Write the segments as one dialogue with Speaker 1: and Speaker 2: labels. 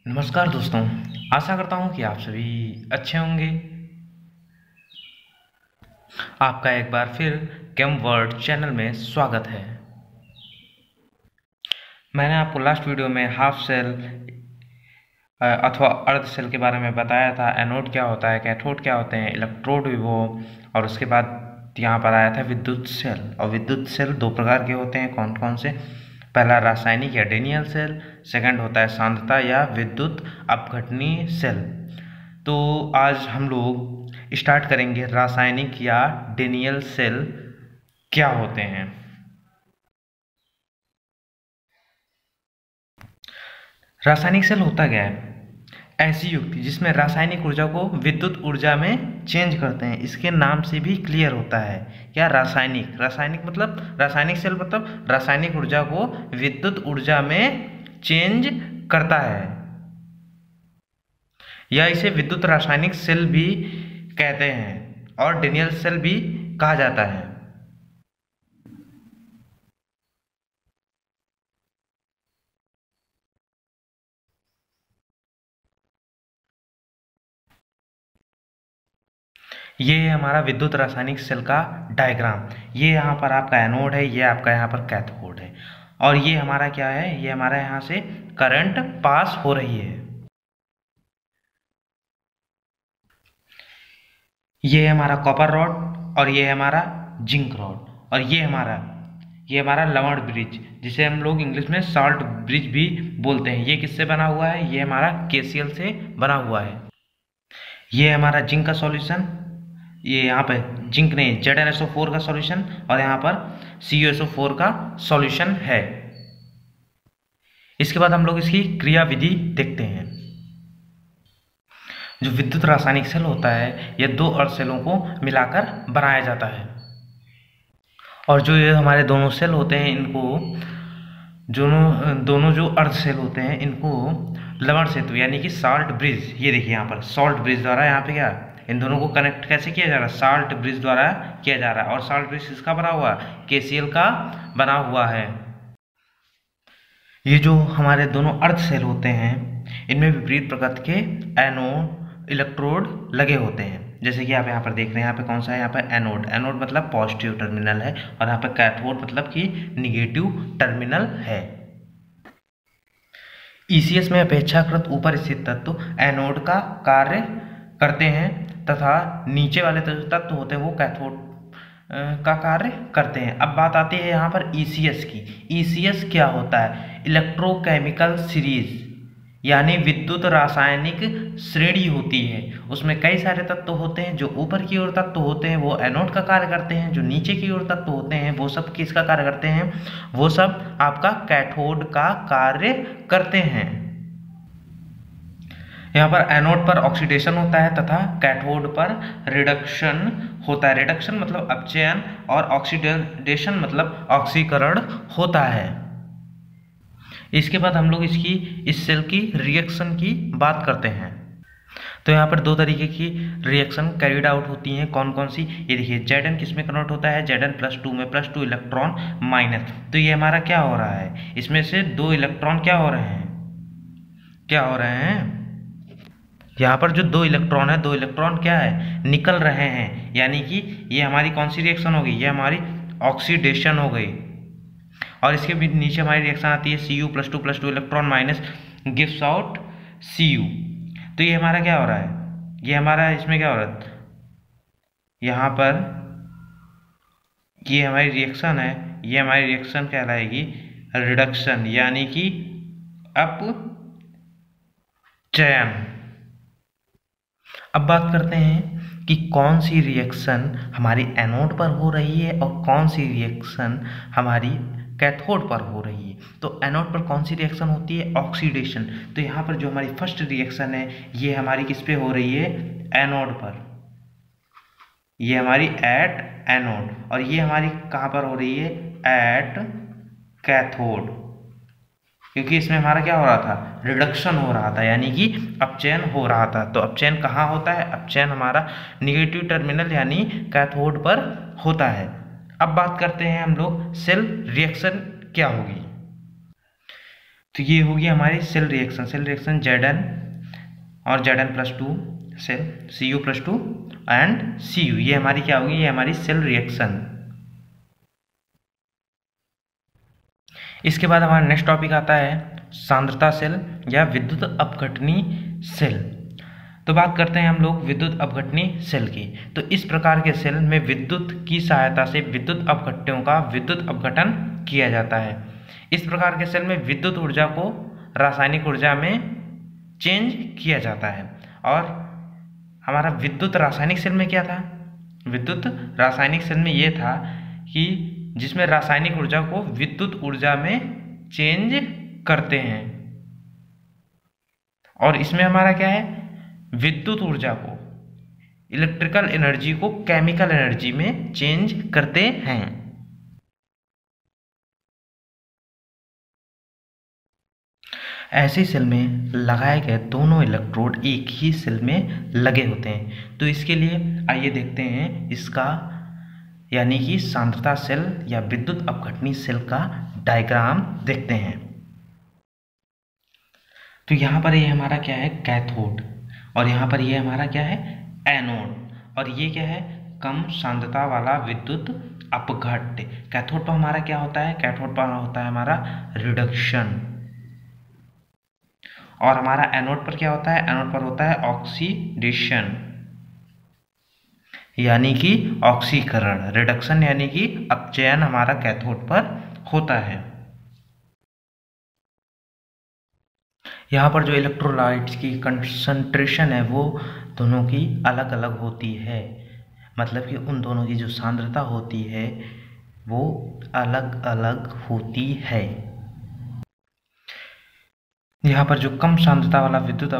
Speaker 1: नमस्कार दोस्तों। आशा करता हूँ कि आप सभी अच्छे होंगे। आपका एक बार फिर केम वर्ल्ड चैनल में स्वागत है। मैंने आपको लास्ट वीडियो में हाफ सेल अथवा अर्ध सेल के बारे में बताया था। एनोड क्या होता है, कैथोड क्या होते हैं, इलेक्ट्रोड विभव, और उसके बाद यहाँ पर आया था विद्युत सेल। और विद्युत सेल दो प्रकार के होते हैं, कौन कौन से? पहला रासायनिक या डेनियल सेल, सेकंड होता है सांद्रता या विद्युत अपघटनीय सेल। तो आज हम लोग स्टार्ट करेंगे रासायनिक या डेनियल सेल क्या होते हैं। रासायनिक सेल होता क्या है? ऐसी युक्ति जिसमें रासायनिक ऊर्जा को विद्युत ऊर्जा में चेंज करते हैं। इसके नाम से भी क्लियर होता है क्या? रासायनिक। रासायनिक मतलब रासायनिक सेल मतलब रासायनिक ऊर्जा को विद्युत ऊर्जा में चेंज करता है, या इसे विद्युत रासायनिक सेल भी कहते हैं और डेनियल सेल भी कहा जाता है। ये है हमारा विद्युत रासायनिक सेल का डायग्राम। ये यहाँ पर आपका एनोड है, ये आपका यहाँ पर कैथोड है, और ये हमारा क्या है? ये हमारा यहाँ से करंट पास हो रही है। ये है हमारा कॉपर रॉड और ये है हमारा जिंक रॉड, और ये हमारा लवण ब्रिज, जिसे हम लोग इंग्लिश में सॉल्ट ब्रिज भी बोलते हैं। ये किससे बना हुआ है? ये हमारा KCl से बना हुआ है। ये है हमारा जिंक का सॉल्यूशन, ये यहाँ पे जिंक नहीं ZnSO4 का सॉल्यूशन, और यहाँ पर CuSO4 का सॉल्यूशन है। इसके बाद हम लोग इसकी क्रिया विधि देखते हैं। जो विद्युत रासायनिक सेल होता है, यह दो अर्ध सेलों को मिलाकर बनाया जाता है, और जो ये हमारे दोनों सेल होते हैं, इनको दोनों जो अर्ध सेल होते हैं, इनको लवण सेतु यानी कि साल्ट ब्रिज, ये देखिए यहाँ पर साल्ट ब्रिज द्वारा यहाँ पे क्या इन दोनों को कनेक्ट कैसे किया जा रहा है? साल्ट ब्रिज द्वारा किया जा रहा है। और साल्ट ब्रिज किसका बना हुआ है? KCl का बना हुआ है। ये जो हमारे दोनों अर्ध सेल होते हैं, इनमें विपरीत प्रकृति के एनोड इलेक्ट्रोड लगे होते हैं। जैसे कि आप यहाँ पर देख रहे हैं, यहाँ पे कौन सा है? यहाँ पे एनोड। एनोड मतलब पॉजिटिव टर्मिनल है, और यहाँ पे कैथोड मतलब कि निगेटिव टर्मिनल है। ECS में अपेक्षाकृत ऊपर स्थित तत्व एनोड का कार्य करते हैं, तथा नीचे वाले जो तत्व होते हैं वो कैथोड का कार्य करते हैं। अब बात आती है यहाँ पर ECS की। ECS क्या होता है? इलेक्ट्रोकेमिकल सीरीज, यानी विद्युत रासायनिक श्रेणी होती है। उसमें कई सारे तत्व होते हैं। जो ऊपर की ओर तत्व होते हैं वो एनोड का कार्य करते हैं, जो नीचे की ओर तत्व होते हैं वो सब किसका कार्य करते हैं? वो सब आपका कैथोड का कार्य करते हैं। यहाँ पर एनोड पर ऑक्सीडेशन होता है तथा कैथोड पर रिडक्शन होता है। रिडक्शन मतलब अपचयन, और ऑक्सीडेशन मतलब ऑक्सीकरण होता है। इसके बाद हम लोग इस सेल की रिएक्शन की बात करते हैं। तो यहाँ पर दो तरीके की रिएक्शन कैरिड आउट होती हैं। कौन कौन सी? ये देखिए, Zn किस में कन्वर्ट होता है? Zn+2 में, +2 इलेक्ट्रॉन माइनस। तो ये हमारा क्या हो रहा है? इसमें से दो इलेक्ट्रॉन क्या हो रहे हैं? यहाँ पर जो दो इलेक्ट्रॉन है, दो इलेक्ट्रॉन क्या है? निकल रहे हैं, यानी कि ये हमारी कौन सी रिएक्शन होगी? ये हमारी ऑक्सीडेशन हो गई। और इसके भी नीचे हमारी रिएक्शन आती है Cu+2 electron minus gives out Cu। तो ये हमारा क्या हो रहा है? ये हमारा इसमें क्या हो रहा है? यहाँ पर ये हमारी रिएक्शन है, ये हमारी रिएक्शन कहलाएगी रिडक्शन, यानी कि अपचयन। अब बात करते हैं कि कौन सी रिएक्शन हमारी एनोड पर हो रही है और कौन सी रिएक्शन हमारी कैथोड पर हो रही है। तो एनोड पर कौन सी रिएक्शन होती है? ऑक्सीडेशन। तो यहाँ पर जो हमारी फर्स्ट रिएक्शन है, ये हमारी किस पे हो रही है? एनोड पर। ये हमारी एट एनोड, और ये हमारी कहाँ पर हो रही है? At cathode. क्योंकि इसमें हमारा क्या हो रहा था? रिडक्शन हो रहा था, यानी कि अपचयन हो रहा था। तो अपचयन कहाँ होता है? अपचयन हमारा निगेटिव टर्मिनल यानी कैथोड पर होता है। अब बात करते हैं हम लोग सेल रिएक्शन क्या होगी। तो ये होगी हमारी सेल रिएक्शन Zn और Zn+2 cell Cu+2 and Cu, ये हमारी क्या होगी, ये हमारी सेल रिएक्शन। इसके बाद हमारा नेक्स्ट टॉपिक आता है सांद्रता सेल या विद्युत अपघटनी सेल। तो बात करते हैं हम लोग विद्युत अपघटनी सेल की। तो इस प्रकार के सेल में विद्युत की सहायता से विद्युत अपघट्यों का विद्युत अपघटन किया जाता है। इस प्रकार के सेल में विद्युत ऊर्जा को रासायनिक ऊर्जा में चेंज किया जाता है। और हमारा विद्युत रासायनिक सेल में क्या था, विद्युत रासायनिक सेल में ये था कि जिसमें रासायनिक ऊर्जा को विद्युत ऊर्जा में चेंज करते हैं। और इसमें हमारा क्या है, विद्युत ऊर्जा को, इलेक्ट्रिकल एनर्जी को केमिकल एनर्जी में चेंज करते हैं। ऐसे सेल में लगाए गए दोनों इलेक्ट्रोड एक ही सेल में लगे होते हैं। तो इसके लिए आइए देखते हैं इसका यानी कि सांद्रता सेल या विद्युत अपघटनी सेल का डायग्राम देखते हैं। तो यहाँ पर ये हमारा क्या है, कैथोड, और यहाँ पर ये हमारा क्या है, एनोड, और ये क्या है, कम सांद्रता वाला विद्युत अपघट्य। कैथोड पर हमारा क्या होता है, कैथोड पर होता है हमारा रिडक्शन, और हमारा एनोड पर क्या होता है, एनोड पर होता है ऑक्सीडेशन यानी कि ऑक्सीकरण। रिडक्शन यानी कि अपचयन हमारा कैथोड पर होता है। यहाँ पर जो इलेक्ट्रोलाइट्स की कंसंट्रेशन है वो दोनों की अलग अलग होती है, मतलब कि उन दोनों की जो सांद्रता होती है वो अलग अलग होती है। यहाँ पर जो कम सांद्रता वाला विद्युत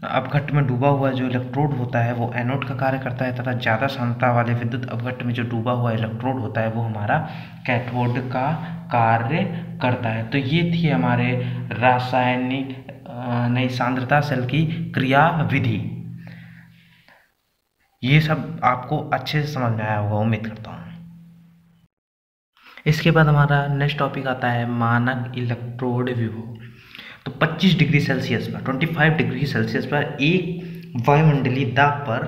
Speaker 1: अपघट्य में डूबा हुआ जो इलेक्ट्रोड होता है वो एनोड का कार्य करता है, तथा ज़्यादा सांद्रता वाले विद्युत अपघट्य में जो डूबा हुआ इलेक्ट्रोड होता है वो हमारा कैथोड का कार्य करता है। तो ये थी हमारे रासायनिक नई सांद्रता सेल की क्रियाविधि। ये सब आपको अच्छे से समझ में आया होगा, उम्मीद करता हूँ। इसके बाद हमारा नेक्स्ट टॉपिक आता है मानक इलेक्ट्रोड विभव। तो 25 डिग्री सेल्सियस पर, 25 डिग्री सेल्सियस पर एक वायुमंडलीय दाब पर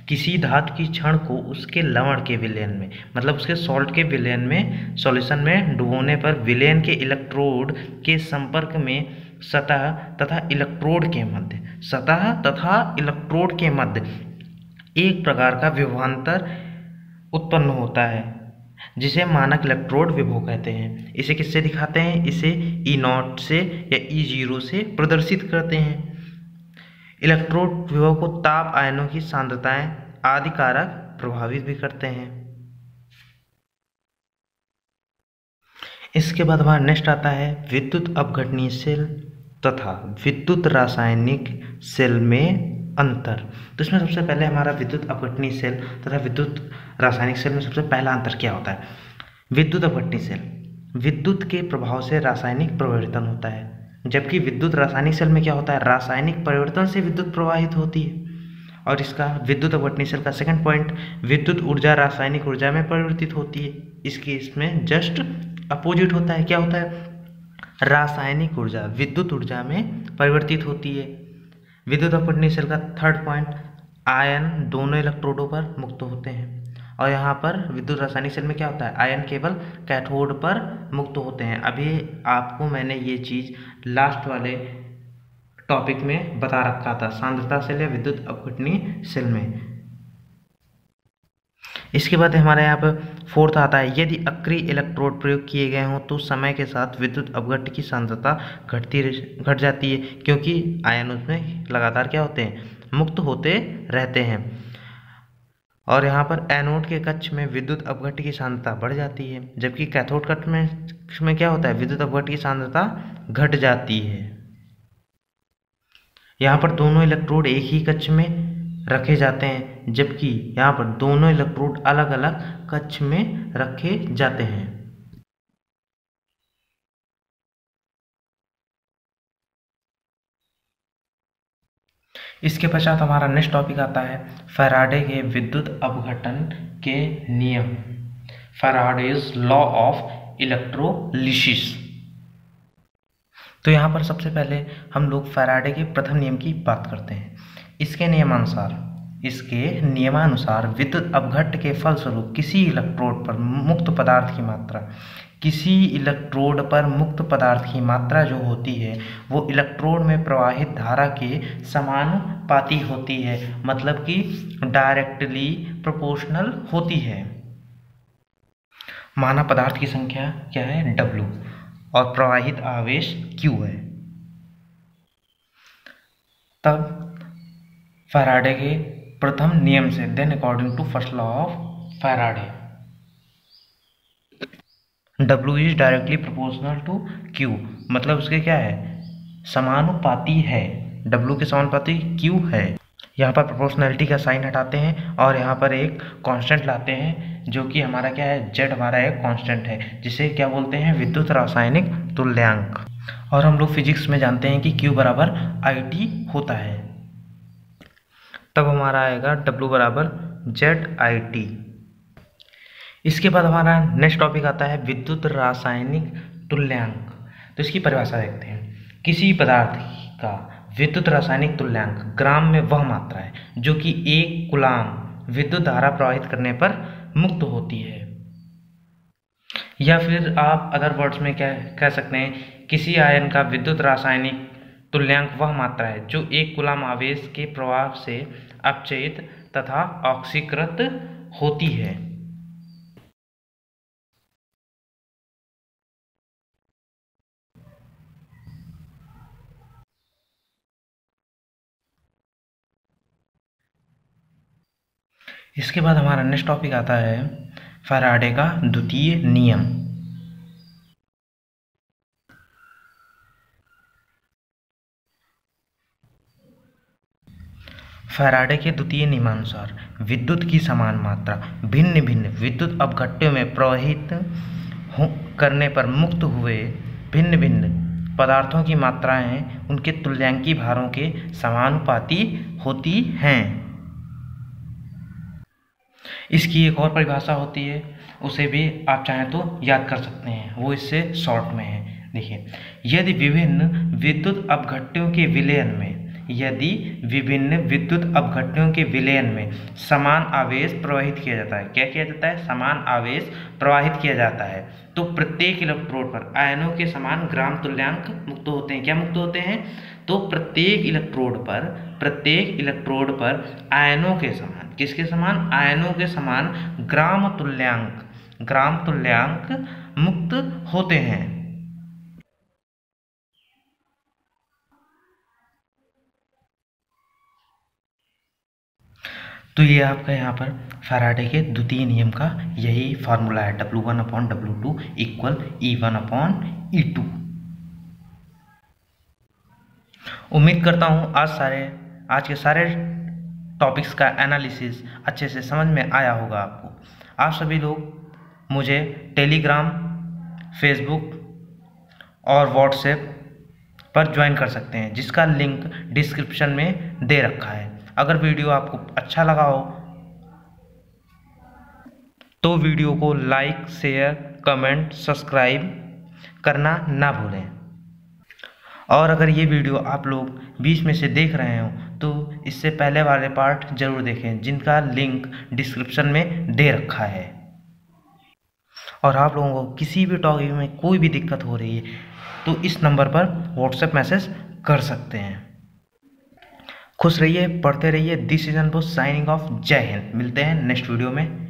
Speaker 1: किसी धातु की छड़ को उसके लवण के विलयन में, मतलब उसके सॉल्ट के विलयन में, सॉल्यूशन में डुबोने पर विलयन के इलेक्ट्रोड के संपर्क में सतह तथा इलेक्ट्रोड के मध्य, सतह तथा इलेक्ट्रोड के मध्य एक प्रकार का विभवांतर उत्पन्न होता है जिसे मानक इलेक्ट्रोड विभव कहते हैं। इसे किससे दिखाते हैं, इसे E0 से या E0 से प्रदर्शित करते हैं। इलेक्ट्रोड विभव को ताप, आयनों की सांद्रताएं आदि कारक प्रभावित भी करते हैं। इसके बाद हमारा नेक्स्ट आता है विद्युत अपघटनी सेल तथा विद्युत रासायनिक सेल में अंतर। तो इसमें सबसे पहले हमारा विद्युत अपघटनी सेल तथा विद्युत रासायनिक सेल में सबसे पहला अंतर क्या होता है। विद्युत अपघटनी सेल विद्युत के प्रभाव से रासायनिक परिवर्तन होता है, जबकि विद्युत रासायनिक सेल में क्या होता है, रासायनिक परिवर्तन से विद्युत प्रवाहित होती है। और इसका विद्युत अपघटनी सेल का सेकंड पॉइंट, विद्युत ऊर्जा रासायनिक ऊर्जा में परिवर्तित होती है। इसके इसमें जस्ट अपोजिट होता है, क्या होता है, रासायनिक ऊर्जा विद्युत ऊर्जा में परिवर्तित होती है। विद्युत अपघटनी सेल का थर्ड पॉइंट, आयन दोनों इलेक्ट्रोडों पर मुक्त होते हैं। और यहाँ पर विद्युत रासायनिक सेल में क्या होता है, आयन केवल कैथोड पर मुक्त होते हैं। अभी आपको मैंने ये चीज़ लास्ट वाले टॉपिक में बता रखा था, सांद्रता सेल या विद्युत अपघटनी सेल में। इसके बाद हमारे यहाँ पर फोर्थ आता है, यदि अक्रिय इलेक्ट्रोड प्रयोग किए गए हों तो समय के साथ विद्युत अपघट्य की सांद्रता घट जाती है, क्योंकि आयन उसमें लगातार क्या होते हैं, मुक्त होते रहते हैं। और यहाँ पर एनोड के कक्ष में विद्युत अपघट्य की सांद्रता बढ़ जाती है, जबकि कैथोड कक्ष में क्या होता है, विद्युत अपघट्य की सांद्रता घट जाती है। यहाँ पर दोनों इलेक्ट्रोड एक ही कक्ष में रखे जाते हैं, जबकि यहाँ पर दोनों इलेक्ट्रोड अलग अलग कक्ष में रखे जाते हैं। इसके पश्चात हमारा नेक्स्ट टॉपिक आता है फैराडे के विद्युत अपघटन के नियम, फैराडेज लॉ ऑफ इलेक्ट्रोलिसिस। तो यहाँ पर सबसे पहले हम लोग फैराडे के प्रथम नियम की बात करते हैं। इसके नियमानुसार विद्युत अपघट्ट के फलस्वरूप किसी इलेक्ट्रोड पर मुक्त पदार्थ की मात्रा जो होती है वो इलेक्ट्रोड में प्रवाहित धारा के समानुपाती होती है, मतलब कि डायरेक्टली प्रोपोर्शनल होती है। माना पदार्थ की संख्या क्या है, W, और प्रवाहित आवेश Q है। तब फैराडे के प्रथम नियम से, then according to first law of Faraday, W is directly proportional to Q, मतलब उसके क्या है, समानुपाती है, W के समानुपाती Q है। यहाँ पर प्रोपोर्शनैलिटी का साइन हटाते हैं और यहाँ पर एक कांस्टेंट लाते हैं जो कि हमारा क्या है, Z हमारा एक कांस्टेंट है, जिसे क्या बोलते हैं, विद्युत रासायनिक तुल्यांक। और हम लोग फिजिक्स में जानते हैं कि Q बराबर IT होता है। तब हमारा आएगा W बराबर ZIT। इसके बाद हमारा नेक्स्ट टॉपिक आता है विद्युत रासायनिक तुल्यांक। तो इसकी परिभाषा देखते हैं। किसी पदार्थ का विद्युत रासायनिक तुल्यांक ग्राम में वह मात्रा है जो कि 1 कूलाम विद्युत धारा प्रवाहित करने पर मुक्त होती है। या फिर आप अदर वर्ड्स में क्या कह सकते हैं, किसी आयन का विद्युत रासायनिक तुल्यांक वह मात्रा है जो 1 कूलाम आवेश के प्रवाह से अपचयित तथा ऑक्सीकृत होती है। इसके बाद हमारा नेक्स्ट टॉपिक आता है फैराडे का द्वितीय नियम। फैराडे के द्वितीय नियमानुसार विद्युत की समान मात्रा भिन्न भिन्न विद्युत अपघट्टों में प्रवाहित करने पर मुक्त हुए भिन्न भिन्न पदार्थों की मात्राएं उनके तुल्यांकी भारों के समानुपाती होती हैं। इसकी एक और परिभाषा होती है, उसे भी आप चाहें तो याद कर सकते हैं, वो इससे शॉर्ट में है। देखिए, यदि विभिन्न विद्युत अपघट्टों के विलयन में समान आवेश प्रवाहित किया जाता है, क्या किया जाता है, समान आवेश प्रवाहित किया जाता है, तो प्रत्येक इलेक्ट्रोड पर आयनों के समान ग्राम तुल्यांक मुक्त होते हैं। क्या मुक्त होते हैं, तो प्रत्येक इलेक्ट्रोड पर आयनों के समान, किसके समान, आयनों के समान ग्राम तुल्यांक मुक्त होते हैं। तो ये आपका यहाँ पर फैराडे के द्वितीय नियम का यही फार्मूला है, W1/W2 = E1/E2। उम्मीद करता हूँ आज के सारे टॉपिक्स का एनालिसिस अच्छे से समझ में आया होगा आपको। आप सभी लोग मुझे टेलीग्राम, फेसबुक और व्हाट्सएप पर ज्वाइन कर सकते हैं, जिसका लिंक डिस्क्रिप्शन में दे रखा है। अगर वीडियो आपको अच्छा लगा हो तो वीडियो को लाइक, शेयर, कमेंट, सब्सक्राइब करना ना भूलें। और अगर ये वीडियो आप लोग बीच में से देख रहे हो तो इससे पहले वाले पार्ट जरूर देखें, जिनका लिंक डिस्क्रिप्शन में दे रखा है। और आप लोगों को किसी भी टॉपिक में कोई भी दिक्कत हो रही है तो इस नंबर पर व्हाट्सएप मैसेज कर सकते हैं। खुश रहिए, पढ़ते रहिए। This is Anbos signing off. जय हिंद। मिलते हैं नेक्स्ट वीडियो में।